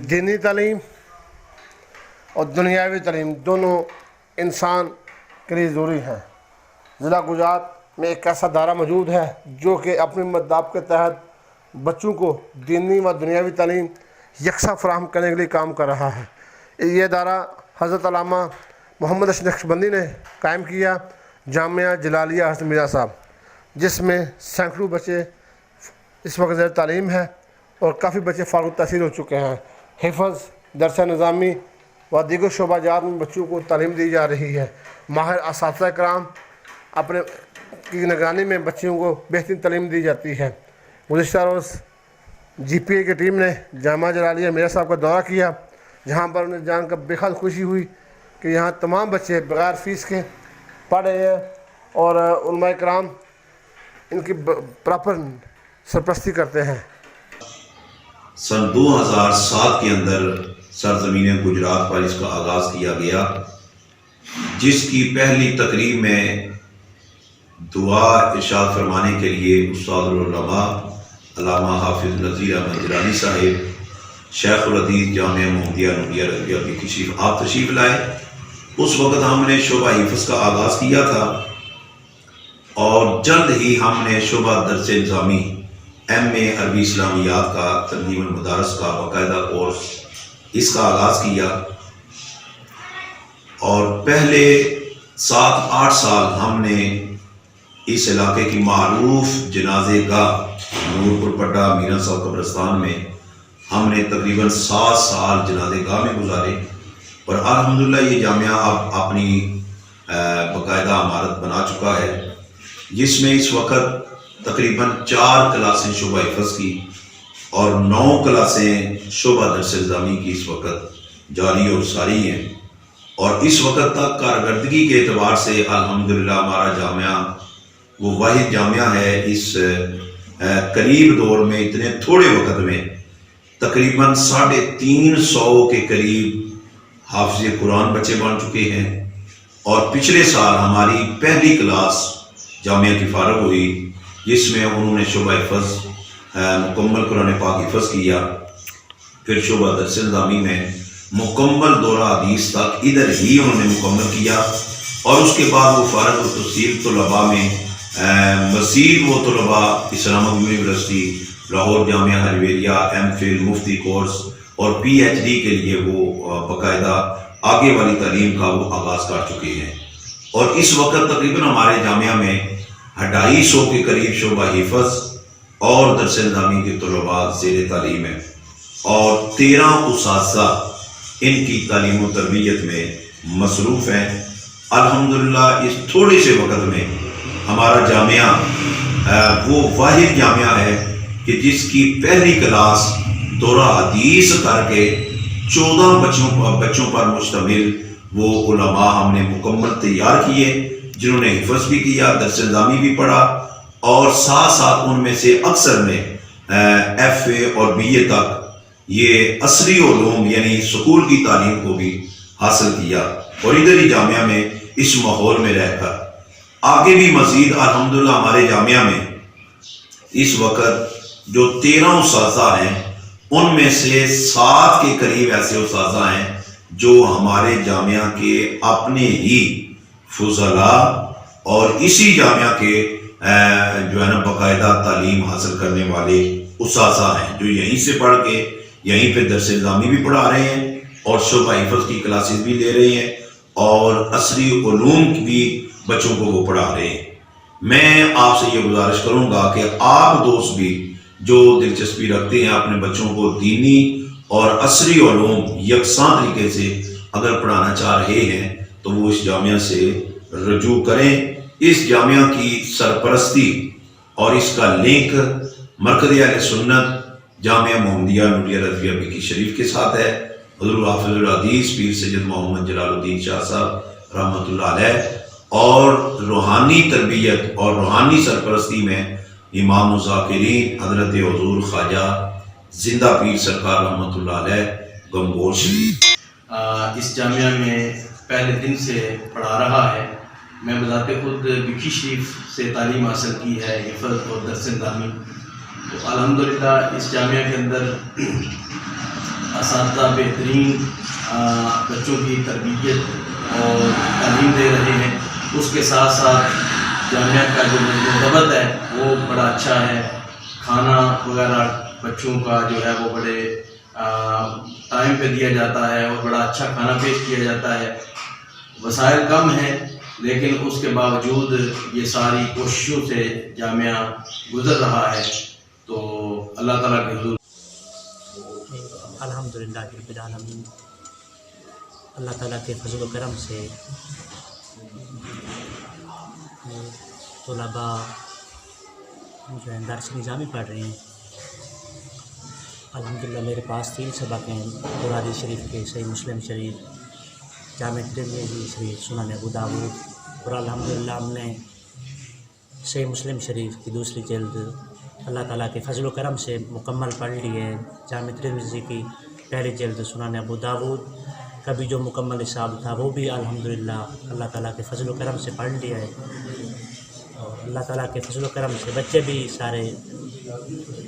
دینی تعلیم اور دنیاوی تعلیم دونوں انسان کے لیے ضروری ہیں۔ ضلع گجرات میں ایک ایسا ادارہ موجود ہے جو کہ اپنے مداب کے تحت بچوں کو دینی و دنیاوی تعلیم یکساں فراہم کرنے کے لیے کام کر رہا ہے۔ یہ ادارہ حضرت علامہ محمد اشرف نقشبندی نے قائم کیا، جامعہ جلالیہ حضرت مرزا صاحب، جس میں سینکڑوں بچے اس وقت زیر تعلیم ہیں اور کافی بچے فارغ التحصیل ہو چکے ہیں۔ حفظ، درس نظامی و دیگر شعبہ جات میں بچوں کو تعلیم دی جا رہی ہے۔ ماہر اساتذہ کرام اپنے کی نگرانی میں بچوں کو بہترین تعلیم دی جاتی ہے۔ گزشتہ روز جی پی اے کی ٹیم نے جامعہ جلالیہ مرزا صاحب کا دورہ کیا، جہاں پر انہیں جان کر بے حد خوشی ہوئی کہ یہاں تمام بچے بغیر فیس کے پڑھ رہے ہیں اور علماء کرام ان کی پراپر سرپرستی کرتے ہیں۔ سن 2007 کے اندر سرزمین گجرات پر اس کا آغاز کیا گیا، جس کی پہلی تقریب میں دعا ارشاد فرمانے کے لیے استاد العلماء علامہ حافظ نذیر احمد جیلانی صاحب شیخ الحدیث جامعہ محمدیہ نوریہ رضویہ کی آپ تشریف لائے۔ اس وقت ہم نے شعبہ حفظ کا آغاز کیا تھا اور جلد ہی ہم نے شعبہ درس نظامی ایم اے عربی اسلامیات کا تنظیم المدارس کا باقاعدہ کورس اس کا آغاز کیا، اور پہلے 7-8 سال ہم نے اس علاقے کی معروف جنازے گاہ نورپور پٹا میران صاحب قبرستان میں ہم نے تقریباً 7 سال جنازے گاہ میں گزارے، اور الحمدللہ یہ جامعہ اب اپنی باقاعدہ عمارت بنا چکا ہے، جس میں اس وقت تقریباً 4 کلاسیں شعبہ حفظ کی اور 9 کلاسیں شعبہ درس نظامی کی اس وقت جاری اور ساری ہیں، اور اس وقت تک کارکردگی کے اعتبار سے الحمدللہ ہمارا جامعہ وہ واحد جامعہ ہے اس قریب دور میں، اتنے تھوڑے وقت میں تقریباً 350 کے قریب حافظ قرآن بچے بن چکے ہیں، اور پچھلے سال ہماری پہلی کلاس جامعہ کی فارغ ہوئی جس میں انہوں نے شعبہ حفظ مکمل قرآن پاک حفظ کیا، پھر شعبہ درس نظامی میں مکمل دورہ حدیث تک ادھر ہی انہوں نے مکمل کیا، اور اس کے بعد وہ فارغ التحصیل طلباء میں مزید وہ طلباء اسلام یونیورسٹی لاہور جامعہ حریریہ ایم فل مفتی کورس اور پی ایچ ڈی کے لیے وہ باقاعدہ آگے والی تعلیم کا وہ آغاز کر چکے ہیں، اور اس وقت تقریباً ہمارے جامعہ میں 250 کے قریب شعبہ حفظ اور درس نظامی کے طلباء زیر تعلیم ہیں، اور 13 اساتذہ ان کی تعلیم و تربیت میں مصروف ہیں۔ الحمدللہ اس تھوڑے سے وقت میں ہمارا جامعہ وہ واحد جامعہ ہے کہ جس کی پہلی کلاس دورہ حدیث کر کے 14 بچوں پر مشتمل وہ علماء ہم نے مکمل تیار کیے، جنہوں نے حفظ بھی کیا، درس نظامی بھی پڑھا، اور ساتھ ساتھ ان میں سے اکثر نے ایف اے اور بی اے تک یہ عصری علوم یعنی سکول کی تعلیم کو بھی حاصل کیا، اور ادھر ہی جامعہ میں اس ماحول میں رہ کر آگے بھی مزید الحمدللہ ہمارے جامعہ میں اس وقت جو 13 اساتذہ ہیں ان میں سے 7 کے قریب ایسے اساتذہ ہیں جو ہمارے جامعہ کے اپنے ہی فضلاء اور اسی جامعہ کے جو ہے نا باقاعدہ تعلیم حاصل کرنے والے اساتذہ ہیں، جو یہیں سے پڑھ کے یہیں پہ درس نظامی بھی پڑھا رہے ہیں اور شعبہ حفظ کی کلاسز بھی لے رہے ہیں اور عصری علوم بھی بچوں کو وہ پڑھا رہے ہیں۔ میں آپ سے یہ گزارش کروں گا کہ آپ دوست بھی جو دلچسپی رکھتے ہیں اپنے بچوں کو دینی اور عصری علوم یکساں طریقے سے اگر پڑھانا چاہ رہے ہیں تو وہ اس جامعہ سے رجوع کریں۔ اس جامعہ کی سرپرستی اور اس کا لنک مرکز اہل سنت جامعہ محمدیہ نوریہ رضویہ بکی شریف کے ساتھ ہے۔ حضور حافظ الحدیث پیر سید محمد جلال الدین شاہ صاحب رحمۃ اللہ علیہ اور روحانی تربیت اور روحانی سرپرستی میں امام الذاکرین حضرت حضور خواجہ زندہ پیر سرکار رحمۃ اللہ علیہ گنگور شریف اس جامعہ میں پہلے دن سے پڑھا رہا ہے۔ میں بذات خود بکی شریف سے تعلیم حاصل کی ہے، حفظ اور درس نظامی۔ تو الحمدللہ اس جامعہ کے اندر اساتذہ بہترین بچوں کی تربیت اور تعلیم دے رہے ہیں، اس کے ساتھ ساتھ جامعہ کا جو ضبط ہے وہ بڑا اچھا ہے. کھانا وغیرہ بچوں کا جو ہے وہ بڑے ٹائم پہ دیا جاتا ہے اور بڑا اچھا کھانا پیش کیا جاتا ہے. وسائل کم ہیں لیکن اس کے باوجود یہ ساری کوششوں سے جامعہ گزر رہا ہے. تو اللہ تعالیٰ کے حضور الحمدللہ رب العالمین، اللہ تعالیٰ کے فضل و کرم سے طلباء جو ہیں درس نظامی پڑھ رہے ہیں. الحمدللہ میرے پاس 3 سبق ہیں، بخاری شریف کے، صحیح مسلم شریف، جامع ترمذی شریف، سنن ابو داؤد، اور الحمدللہ ہم نے صحیح مسلم شریف کی 2 جلد اللہ تعالیٰ کے فضل و کرم سے مکمل پڑھ لی ہے. جامع ترمذی کی 1 جلد، سنن ابو داؤد کا بھی جو مکمل حساب تھا وہ بھی الحمدللہ اللہ تعالیٰ کے فضل و کرم سے پڑھ لیا ہے. اور اللہ تعالیٰ کے فضل و کرم سے بچے بھی سارے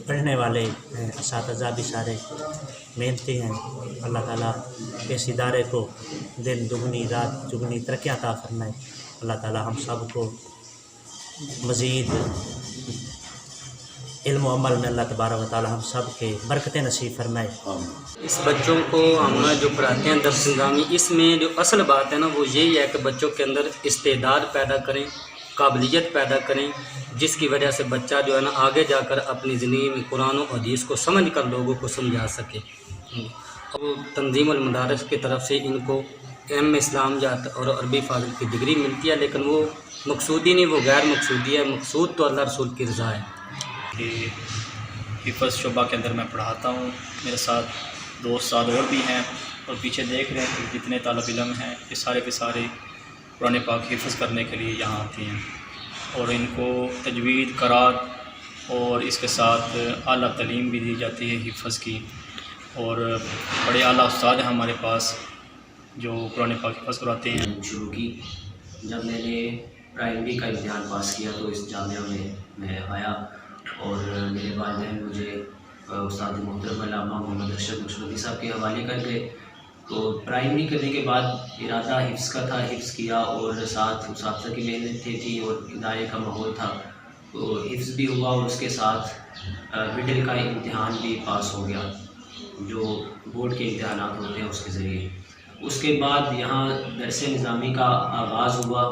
پڑھنے والے ہیں، اساتذہ بھی سارے محنتی ہیں. اللہ تعالیٰ اس ادارے کو دن دگنی رات چگنی ترقیاں عطا فرمائے. اللہ تعالیٰ ہم سب کو مزید علم و عمل میں اللہ تبارک و تعالیٰ ہم سب کے برکتیں نصیب فرمائے. اس بچوں کو ہم جو پڑھاتے ہیں درس نظامی، اس میں جو اصل بات ہے نا وہ یہی ہے کہ بچوں کے اندر استعداد پیدا کریں، قابلیت پیدا کریں، جس کی وجہ سے بچہ جو ہے نا آگے جا کر اپنی زندگی میں قرآن و حدیث کو سمجھ کر لوگوں کو سمجھا سکے. اور تنظیم المدارس کی طرف سے ان کو ایم اسلام جات اور عربی فاضل کی ڈگری ملتی ہے، لیکن وہ مقصودی نہیں، وہ غیر مقصودی ہے. مقصود تو اللہ رسول کی رضا ہے. کہ حفظ شعبہ کے اندر میں پڑھاتا ہوں، میرے ساتھ 2 استاد اور بھی ہیں، اور پیچھے دیکھ رہے ہیں کہ جتنے طالب علم ہیں یہ سارے کے سارے قرآن پاک حفظ کرنے کے لیے یہاں آتے ہیں، اور ان کو تجوید، قرات اور اس کے ساتھ اعلیٰ تعلیم بھی دی جاتی ہے حفظ کی. اور بڑے اعلیٰ استاد ہیں ہمارے پاس جو قرآن پاک حفظ کراتے ہیں. شروع کی جب میں نے پرائمری کا امتحان پاس کیا تو اس جامعہ میں آیا، اور میرے والدین مجھے استاد محترم علامہ محمد ارشد نقشبندی صاحب کے حوالے کر گئے. تو پرائمری کرنے کے بعد ارادہ حفظ کا تھا، حفظ کیا، اور ساتھ اساتذہ کی محنت تھی اور ادارے کا ماحول تھا، تو حفظ بھی ہوا، اور اس کے ساتھ مڈل کا امتحان بھی پاس ہو گیا جو بورڈ کے امتحانات ہوتے ہیں اس کے ذریعے. اس کے بعد یہاں درس نظامی کا آغاز ہوا،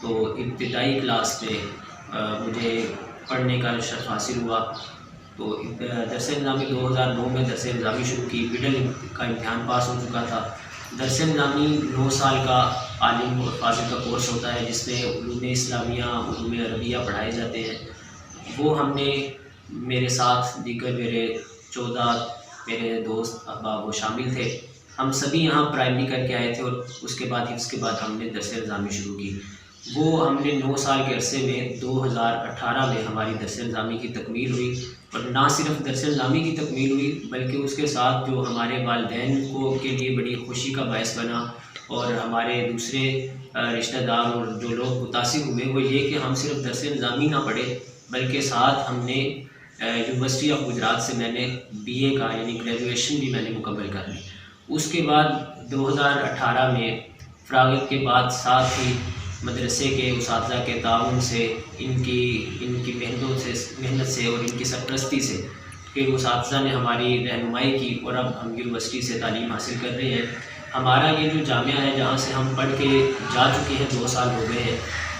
تو ابتدائی کلاس میں مجھے پڑھنے کا شرف حاصل ہوا. تو درس نظامی 2009 میں درس نظامی شروع کی، مڈل کا امتحان پاس ہو چکا تھا. درس نظامی 9 سال کا عالم اور فاضل کا کورس ہوتا ہے جس میں علوم اسلامیہ، علوم عربیہ پڑھائے جاتے ہیں. وہ ہم نے میرے ساتھ دیگر میرے 14 میرے دوست احباب وہ شامل تھے. ہم سبھی یہاں پرائمری کر کے آئے تھے، اور اس کے بعد حفظ کے بعد ہم نے درس نظامی شروع کی. وہ ہم نے 9 سال کے عرصے میں 2018 میں ہماری درس نظامی کی تکمیل ہوئی. اور نہ صرف درس نظامی کی تکمیل ہوئی بلکہ اس کے ساتھ جو ہمارے والدین کے لیے بڑی خوشی کا باعث بنا، اور ہمارے دوسرے رشتہ دار اور جو لوگ متاثر ہوئے، وہ یہ کہ ہم صرف درس نظامی نہ پڑھے بلکہ ساتھ ہم نے یونیورسٹی آف گجرات سے میں نے BA کا یعنی گریجویشن بھی میں نے مکمل کر لی. اس کے بعد 2018 میں فراغت کے بعد ساتھ ہی مدرسے کے اساتذہ کے تعاون سے، ان کی محنت سے اور ان کی سرپرستی سے کہ اساتذہ نے ہماری رہنمائی کی، اور اب ہم یونیورسٹی سے تعلیم حاصل کر رہے ہیں. ہمارا یہ جو جامعہ ہے جہاں سے ہم پڑھ کے جا چکے ہیں، 2 سال ہو گئے ہیں،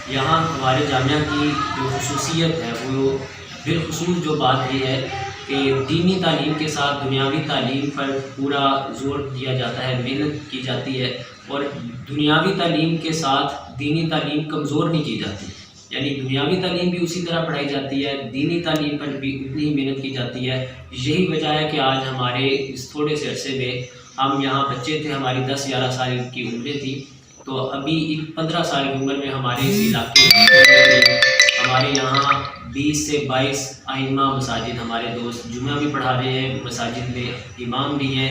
یہاں ہمارے جامعہ کی جو خصوصیت ہے وہ بالخصوص جو بات یہ ہے کہ دینی تعلیم کے ساتھ دنیاوی تعلیم پر پورا زور دیا جاتا ہے، محنت کی جاتی ہے، اور دنیاوی تعلیم کے ساتھ دینی تعلیم کمزور نہیں کی جاتی. یعنی دنیاوی تعلیم بھی اسی طرح پڑھائی جاتی ہے، دینی تعلیم پر بھی اتنی ہی محنت کی جاتی ہے. یہی وجہ ہے کہ آج ہمارے اس تھوڑے سے عرصے میں ہم یہاں بچے تھے، ہماری 10-11 سال کی عمریں تھیں، تو ابھی 15 سال کی عمر میں ہمارے اس علاقے ہمارے یہاں 20 سے 22 ائمہ مساجد ہمارے دوست جمعہ بھی پڑھا رہے ہیں، مساجد میں امام بھی ہیں.